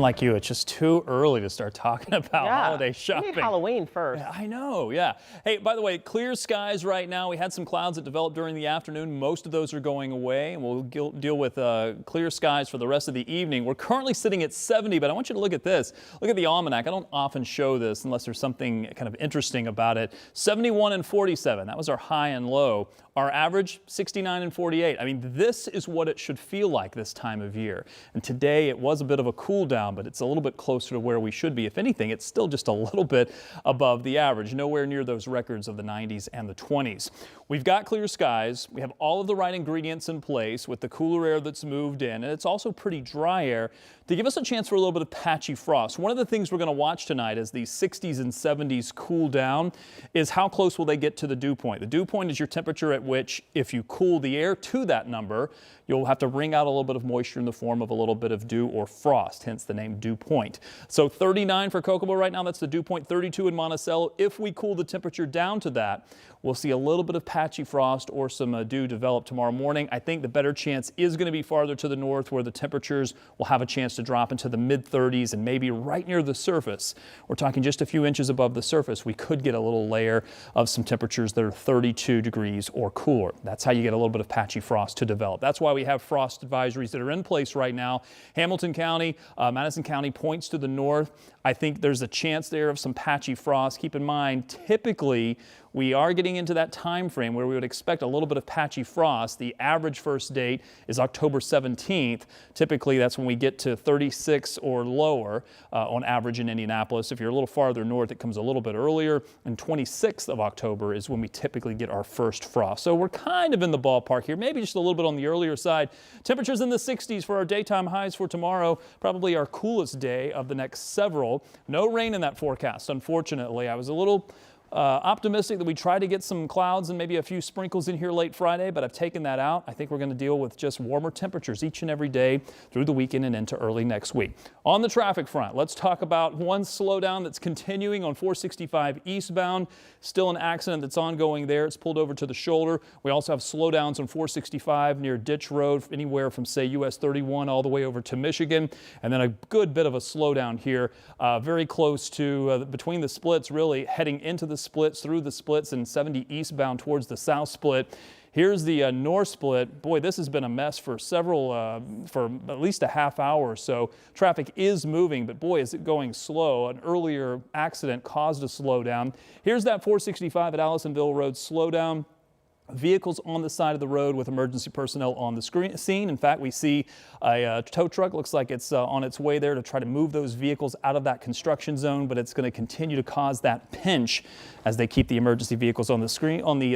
Like you, it's just too early to start talking about holiday shopping. We need Halloween first. Yeah, I know, yeah. Hey, by the way, clear skies right now. We had some clouds that developed during the afternoon. Most of those are going away, and we'll deal with clear skies for the rest of the evening. We're currently sitting at 70, but I want you to look at this. Look at the almanac. I don't often show this unless there's something kind of interesting about it. 71 and 47, that was our high and low. Our average, 69 and 48. I mean, this is what it should feel like this time of year. And today it was a bit of a cool down, but it's a little bit closer to where we should be. If anything, it's still just a little bit above the average, nowhere near those records of the 90s and the 20s. We've got clear skies. We have all of the right ingredients in place with the cooler air that's moved in, and it's also pretty dry air to give us a chance for a little bit of patchy frost. One of the things we're going to watch tonight as the 60s and 70s cool down is how close will they get to the dew point. The dew point is your temperature at which, if you cool the air to that number, you'll have to wring out a little bit of moisture in the form of a little bit of dew or frost, hence the name dew point. So 39 for Kokomo right now, that's the dew point, 32 in Monticello. If we cool the temperature down to that, we'll see a little bit of patchy frost or some dew develop tomorrow morning. I think the better chance is going to be farther to the north, where the temperatures will have a chance to drop into the mid-30s and maybe right near the surface. We're talking just a few inches above the surface. We could get a little layer of some temperatures that are 32 degrees or cooler. That's how you get a little bit of patchy frost to develop. That's why we have frost advisories that are in place right now. Hamilton County, Madison County points to the north. I think there's a chance there of some patchy frost. Keep in mind, typically we are getting into that time frame where we would expect a little bit of patchy frost. The average first date is October 17th. Typically that's when we get to 36 or lower on average in Indianapolis. If you're a little farther north, it comes a little bit earlier, and 26th of October is when we typically get our first frost. So we're kind of in the ballpark here, maybe just a little bit on the earlier side. Temperatures in the 60s for our daytime highs for tomorrow, probably our coolest day of the next several. No rain in that forecast, unfortunately. I was a little optimistic that we try to get some clouds and maybe a few sprinkles in here late Friday, but I've taken that out. I think we're going to deal with just warmer temperatures each and every day through the weekend and into early next week. On the traffic front, let's talk about one slowdown that's continuing on 465 eastbound. Still an accident that's ongoing there. It's pulled over to the shoulder. We also have slowdowns on 465 near Ditch Road, anywhere from, say, US 31 all the way over to Michigan. And then a good bit of a slowdown here, very close to between the splits, really heading into the splits, through the splits, and 70 eastbound towards the south split. Here's the north split. Boy, this has been a mess for for at least a half hour or so. Traffic is moving, but boy, is it going slow. An earlier accident caused a slowdown. Here's that 465 at Allisonville Road slowdown. Vehicles on the side of the road with emergency personnel on the scene. In fact, we see a tow truck. Looks like it's on its way there to try to move those vehicles out of that construction zone, but it's going to continue to cause that pinch as they keep the emergency vehicles on the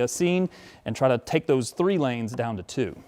scene and try to take those 3 lanes down to 2.